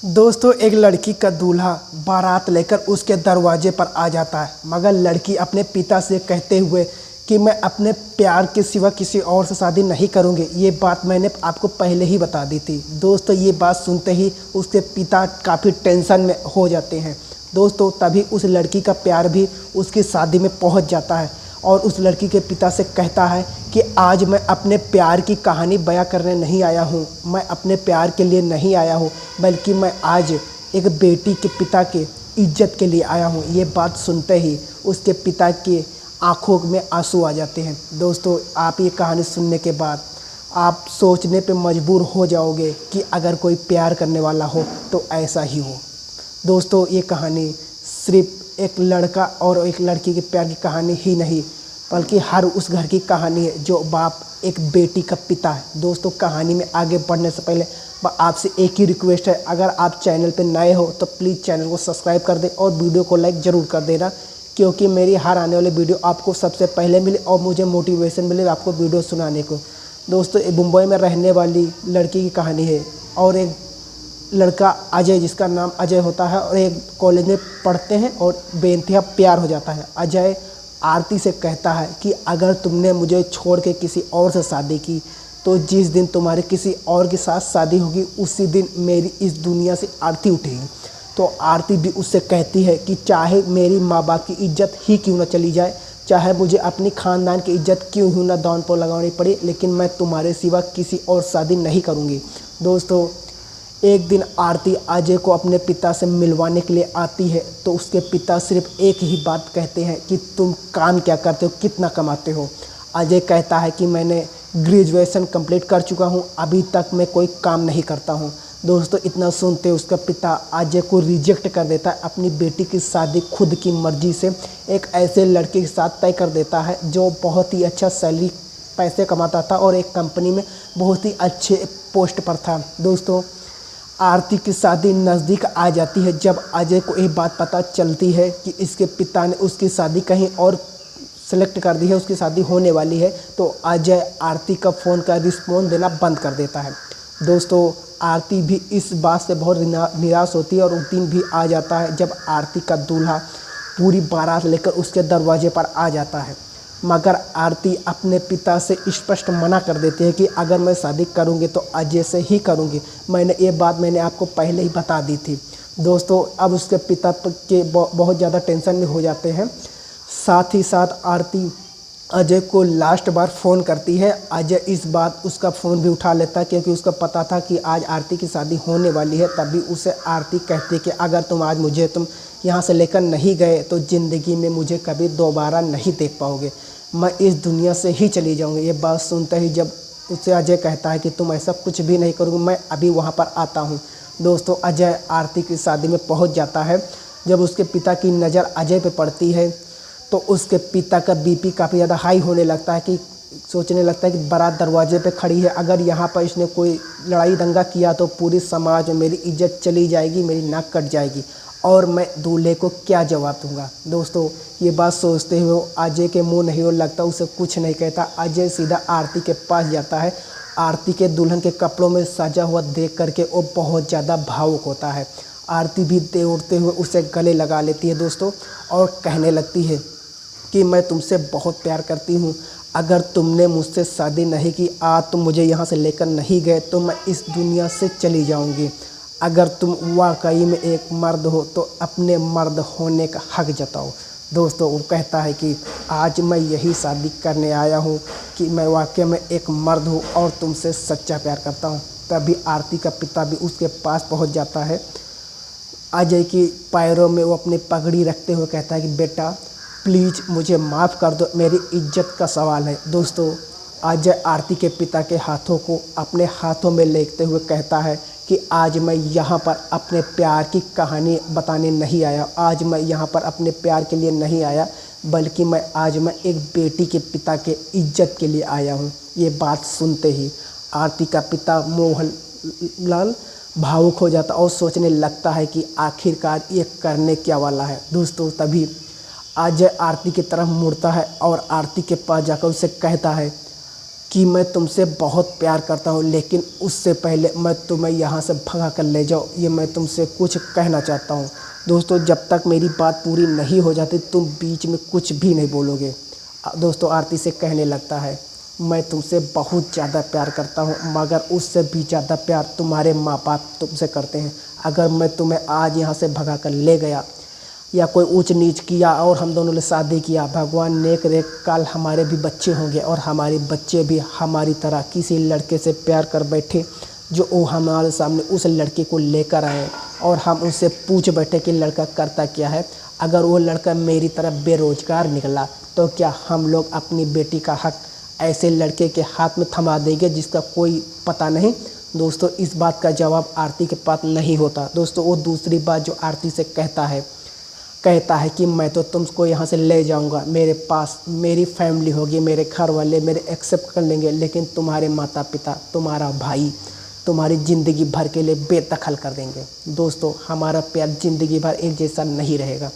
दोस्तों, एक लड़की का दूल्हा बारात लेकर उसके दरवाजे पर आ जाता है, मगर लड़की अपने पिता से कहते हुए कि मैं अपने प्यार के सिवा किसी और से शादी नहीं करूंगी। ये बात मैंने आपको पहले ही बता दी थी। दोस्तों, ये बात सुनते ही उसके पिता काफ़ी टेंशन में हो जाते हैं। दोस्तों, तभी उस लड़की का प्यार भी उसकी शादी में पहुंच जाता है और उस लड़की के पिता से कहता है कि आज मैं अपने प्यार की कहानी बयां करने नहीं आया हूं, मैं अपने प्यार के लिए नहीं आया हूं, बल्कि मैं आज एक बेटी के पिता के इज्जत के लिए आया हूं। ये बात सुनते ही उसके पिता के आंखों में आंसू आ जाते हैं। दोस्तों, आप ये कहानी सुनने के बाद आप सोचने पे मजबूर हो जाओगे कि अगर कोई प्यार करने वाला हो तो ऐसा ही हो। दोस्तों, ये कहानी सिर्फ एक लड़का और एक लड़की के प्यार की कहानी ही नहीं, बल्कि हर उस घर की कहानी है जो बाप एक बेटी का पिता है। दोस्तों, कहानी में आगे बढ़ने से पहले आपसे एक ही रिक्वेस्ट है, अगर आप चैनल पर नए हो तो प्लीज़ चैनल को सब्सक्राइब कर दें और वीडियो को लाइक ज़रूर कर देना, क्योंकि मेरी हर आने वाली वीडियो आपको सबसे पहले मिले और मुझे मोटिवेशन मिले आपको वीडियो सुनाने को। दोस्तों, मुंबई में रहने वाली लड़की की कहानी है और एक लड़का अजय, जिसका नाम अजय होता है और एक कॉलेज में पढ़ते हैं और बेइंतहा प्यार हो जाता है। अजय आरती से कहता है कि अगर तुमने मुझे छोड़ के किसी और से शादी की तो जिस दिन तुम्हारी किसी और के साथ शादी होगी उसी दिन मेरी इस दुनिया से आरती उठेगी। तो आरती भी उससे कहती है कि चाहे मेरी माँ बाप की इज्जत ही क्यों ना चली जाए, चाहे मुझे अपनी ख़ानदान की इज्जत क्यों ही ना दांव पर लगानी पड़े, लेकिन मैं तुम्हारे सिवा किसी और शादी नहीं करूँगी। दोस्तों, एक दिन आरती अजय को अपने पिता से मिलवाने के लिए आती है तो उसके पिता सिर्फ एक ही बात कहते हैं कि तुम काम क्या करते हो, कितना कमाते हो। अजय कहता है कि मैंने ग्रेजुएशन कंप्लीट कर चुका हूं, अभी तक मैं कोई काम नहीं करता हूं। दोस्तों, इतना सुनते उसका पिता अजय को रिजेक्ट कर देता है, अपनी बेटी की शादी खुद की मर्जी से एक ऐसे लड़के के साथ तय कर देता है जो बहुत ही अच्छा सैलरी पैसे कमाता था और एक कंपनी में बहुत ही अच्छे पोस्ट पर था। दोस्तों, आरती की शादी नज़दीक आ जाती है जब अजय को एक बात पता चलती है कि इसके पिता ने उसकी शादी कहीं और सेलेक्ट कर दी है, उसकी शादी होने वाली है। तो अजय आरती का फ़ोन का रिस्पॉन्स देना बंद कर देता है। दोस्तों, आरती भी इस बात से बहुत निराश होती है और उस दिन भी आ जाता है जब आरती का दूल्हा पूरी बारात लेकर उसके दरवाजे पर आ जाता है, मगर आरती अपने पिता से स्पष्ट मना कर देती है कि अगर मैं शादी करूंगी तो अजय से ही करूंगी। ये बात मैंने आपको पहले ही बता दी थी। दोस्तों, अब उसके पिता के बहुत ज़्यादा टेंशन में हो जाते हैं। साथ ही साथ आरती अजय को लास्ट बार फ़ोन करती है। अजय इस बात उसका फ़ोन भी उठा लेता है क्योंकि उसका पता था कि आज आरती की शादी होने वाली है। तभी उसे आरती कहती कि अगर तुम यहाँ से लेकर नहीं गए तो ज़िंदगी में मुझे कभी दोबारा नहीं देख पाओगे, मैं इस दुनिया से ही चली जाऊँगी। ये बात सुनते ही जब उससे अजय कहता है कि तुम ऐसा कुछ भी नहीं करोगे, मैं अभी वहाँ पर आता हूँ। दोस्तों, अजय आरती की शादी में पहुँच जाता है। जब उसके पिता की नज़र अजय पे पड़ती है तो उसके पिता का बीपी काफ़ी ज़्यादा हाई होने लगता है, कि सोचने लगता है कि बारात दरवाजे पे खड़ी है, अगर यहाँ पर इसने कोई लड़ाई दंगा किया तो पूरी समाज में मेरी इज्जत चली जाएगी, मेरी नाक कट जाएगी और मैं दूल्हे को क्या जवाब दूंगा। दोस्तों, ये बात सोचते हुए अजय के मुंह नहीं लगता, उसे कुछ नहीं कहता। अजय सीधा आरती के पास जाता है। आरती के दुल्हन के कपड़ों में सजा हुआ देख करके वो बहुत ज़्यादा भावुक होता है। आरती भी दौड़ते हुए उसे गले लगा लेती है दोस्तों, और कहने लगती है कि मैं तुमसे बहुत प्यार करती हूँ, अगर तुमने मुझसे शादी नहीं की, आज तुम मुझे यहाँ से लेकर नहीं गए तो मैं इस दुनिया से चली जाऊँगी। अगर तुम वाकई में एक मर्द हो तो अपने मर्द होने का हक जताओ। दोस्तों, वो कहता है कि आज मैं यही शादी करने आया हूँ कि मैं वाकई में एक मर्द हूँ और तुमसे सच्चा प्यार करता हूँ। तभी आरती का पिता भी उसके पास पहुँच जाता है। अजय की पैरों में वो अपनी पगड़ी रखते हुए कहता है कि बेटा प्लीज़ मुझे माफ़ कर दो, मेरी इज्जत का सवाल है। दोस्तों, अजय आरती के पिता के हाथों को अपने हाथों में लेते हुए कहता है कि आज मैं यहाँ पर अपने प्यार की कहानी बताने नहीं आया, आज मैं यहाँ पर अपने प्यार के लिए नहीं आया, बल्कि आज मैं एक बेटी के पिता के इज्जत के लिए आया हूँ। ये बात सुनते ही आरती का पिता मोहनलाल भावुक हो जाता और सोचने लगता है कि आखिरकार ये करने क्या वाला है। दोस्तों, तभी अजय आरती की तरफ मुड़ता है और आरती के पास जाकर उसे कहता है कि मैं तुमसे बहुत प्यार करता हूँ, लेकिन उससे पहले मैं तुम्हें यहाँ से भगा कर ले जाऊँ, ये मैं तुमसे कुछ कहना चाहता हूँ। दोस्तों, जब तक मेरी बात पूरी नहीं हो जाती तुम बीच में कुछ भी नहीं बोलोगे। दोस्तों, आरती से कहने लगता है, मैं तुमसे बहुत ज़्यादा प्यार करता हूँ, मगर उससे भी ज़्यादा प्यार तुम्हारे माँ बाप तुमसे करते हैं। अगर मैं तुम्हें आज यहाँ से भगा कर ले गया या कोई ऊंच नीच किया और हम दोनों ने शादी किया, भगवान नेक रे कल हमारे भी बच्चे होंगे और हमारे बच्चे भी हमारी तरह किसी लड़के से प्यार कर बैठे जो वो हमारे सामने उस लड़के को लेकर आए और हम उनसे पूछ बैठे कि लड़का करता क्या है। अगर वो लड़का मेरी तरह बेरोजगार निकला तो क्या हम लोग अपनी बेटी का हक ऐसे लड़के के हाथ में थमा देंगे जिसका कोई पता नहीं। दोस्तों, इस बात का जवाब आरती के पास नहीं होता। दोस्तों, वो दूसरी बात जो आरती से कहता है कि मैं तो तुमको यहाँ से ले जाऊँगा, मेरे पास मेरी फैमिली होगी, मेरे घर वाले मेरे एक्सेप्ट कर लेंगे, लेकिन तुम्हारे माता पिता, तुम्हारा भाई तुम्हारी ज़िंदगी भर के लिए बेदखल कर देंगे। दोस्तों, हमारा प्यार ज़िंदगी भर एक जैसा नहीं रहेगा।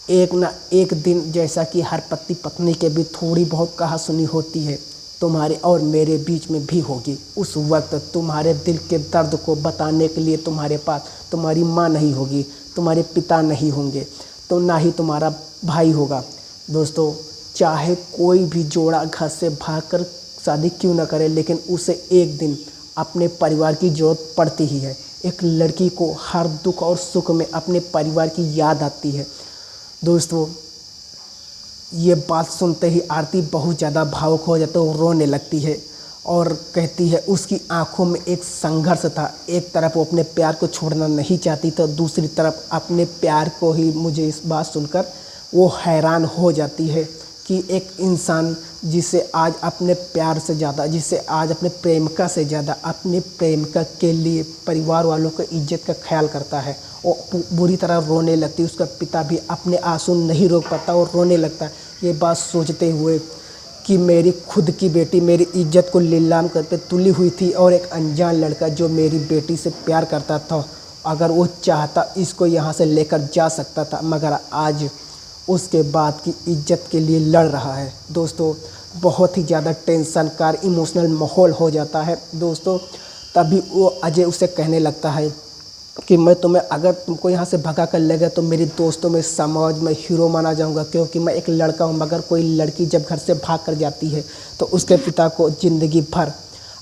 एक ना एक दिन, जैसा कि हर पति पत्नी के भी थोड़ी बहुत कहा सुनी होती है, तुम्हारे और मेरे बीच में भी होगी। उस वक्त तुम्हारे दिल के दर्द को बताने के लिए तुम्हारे पास तुम्हारी माँ नहीं होगी, तुम्हारे पिता नहीं होंगे, तो ना ही तुम्हारा भाई होगा। दोस्तों, चाहे कोई भी जोड़ा घर से भागकर शादी क्यों ना करे, लेकिन उसे एक दिन अपने परिवार की ज़रूरत पड़ती ही है। एक लड़की को हर दुख और सुख में अपने परिवार की याद आती है। दोस्तों, ये बात सुनते ही आरती बहुत ज़्यादा भावुक हो जाती है, वो रोने लगती है और कहती है उसकी आंखों में एक संघर्ष था। एक तरफ वो अपने प्यार को छोड़ना नहीं चाहती तो दूसरी तरफ अपने प्यार को ही, मुझे इस बात सुनकर वो हैरान हो जाती है कि एक इंसान जिसे आज अपने प्यार से ज़्यादा, जिसे आज अपने प्रेमिका से ज़्यादा अपने प्रेमिका के लिए परिवार वालों को इज्जत का ख्याल करता है, वो बुरी तरह रोने लगती है। उसका पिता भी अपने आंसू नहीं रोक पाता और रोने लगता है, ये बात सोचते हुए कि मेरी खुद की बेटी मेरी इज्जत को नीलाम करके तुली हुई थी और एक अनजान लड़का जो मेरी बेटी से प्यार करता था, अगर वो चाहता इसको यहाँ से लेकर जा सकता था, मगर आज उसके बाद की इज्जत के लिए लड़ रहा है। दोस्तों, बहुत ही ज़्यादा टेंशनकार इमोशनल माहौल हो जाता है। दोस्तों, तभी वो अजय उसे कहने लगता है कि मैं तुम्हें, अगर तुमको यहाँ से भगा कर ले गया तो मेरे दोस्तों में, समाज में हीरो माना जाऊँगा, क्योंकि मैं एक लड़का हूँ। मगर कोई लड़की जब घर से भाग कर जाती है तो उसके पिता को ज़िंदगी भर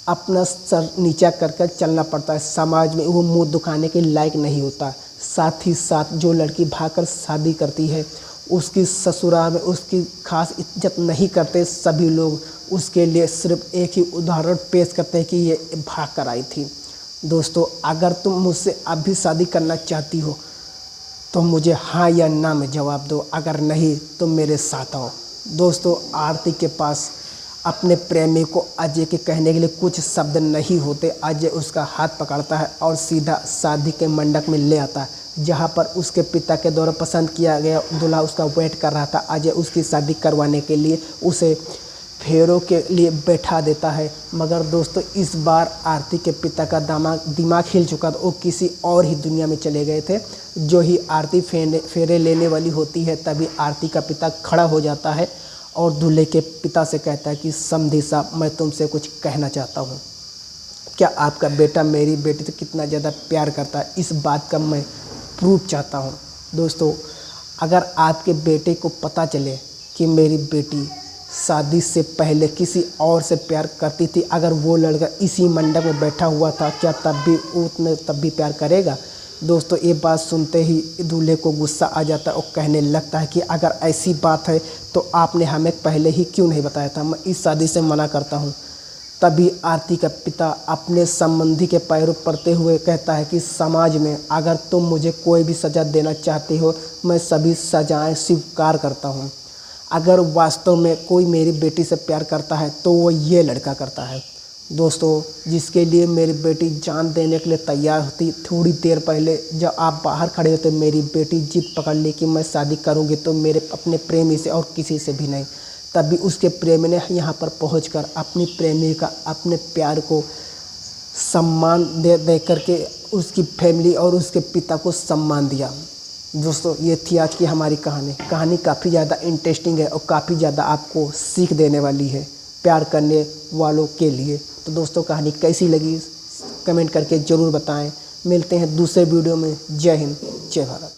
अपना सर नीचा कर चलना पड़ता है। समाज में वो मुँह दिखाने के लायक नहीं होता। साथ ही साथ जो लड़की भाग कर शादी करती है उसकी ससुराल में उसकी खास इज्जत नहीं करते सभी लोग। उसके लिए सिर्फ एक ही उदाहरण पेश करते हैं कि ये भाग कर आई थी। दोस्तों, अगर तुम मुझसे अभी शादी करना चाहती हो तो मुझे हाँ या ना में जवाब दो, अगर नहीं तो मेरे साथ आओ। दोस्तों, आरती के पास अपने प्रेमी को अजय के कहने के लिए कुछ शब्द नहीं होते। अजय उसका हाथ पकड़ता है और सीधा शादी के मंडप में ले आता है, जहाँ पर उसके पिता के द्वारा पसंद किया गया दूल्हा उसका वेट कर रहा था। अजय उसकी शादी करवाने के लिए उसे फेरों के लिए बैठा देता है। मगर दोस्तों, इस बार आरती के पिता का दिमाग हिल चुका था, वो किसी और ही दुनिया में चले गए थे। जो ही आरती फेरे लेने वाली होती है तभी आरती का पिता खड़ा हो जाता है और दूल्हे के पिता से कहता है कि समधी साहब, मैं तुमसे कुछ कहना चाहता हूँ। क्या आपका बेटा मेरी बेटी से कितना ज़्यादा प्यार करता है, इस बात का मैं प्रूफ चाहता हूँ। दोस्तों, अगर आपके बेटे को पता चले कि मेरी बेटी शादी से पहले किसी और से प्यार करती थी, अगर वो लड़का इसी मंडप में बैठा हुआ था, क्या तब भी प्यार करेगा? दोस्तों, ये बात सुनते ही दूल्हे को गुस्सा आ जाता है और कहने लगता है कि अगर ऐसी बात है तो आपने हमें पहले ही क्यों नहीं बताया था, मैं इस शादी से मना करता हूँ। तभी आरती का पिता अपने संबंधी के पैरों पड़ते हुए कहता है कि समाज में अगर तुम मुझे कोई भी सज़ा देना चाहते हो, मैं सभी सज़ाएं स्वीकार करता हूँ। अगर वास्तव में कोई मेरी बेटी से प्यार करता है तो वो ये लड़का करता है। दोस्तों, जिसके लिए मेरी बेटी जान देने के लिए तैयार होती, थोड़ी देर पहले जब आप बाहर खड़े होते, मेरी बेटी जिद पकड़ ली कि मैं शादी करूँगी तो मेरे अपने प्रेमी से और किसी से भी नहीं। तभी उसके प्रेमी ने यहाँ पर पहुँचकर अपनी प्रेमी का अपने प्यार को सम्मान दे करके उसकी फैमिली और उसके पिता को सम्मान दिया। दोस्तों, ये थी आज की हमारी कहानी काफ़ी ज़्यादा इंटरेस्टिंग है और काफ़ी ज़्यादा आपको सीख देने वाली है। प्यार करने वालों के लिए। तो दोस्तों कहानी कैसी लगी कमेंट करके ज़रूर बताएं। मिलते हैं दूसरे वीडियो में। जय हिंद, जय भारत।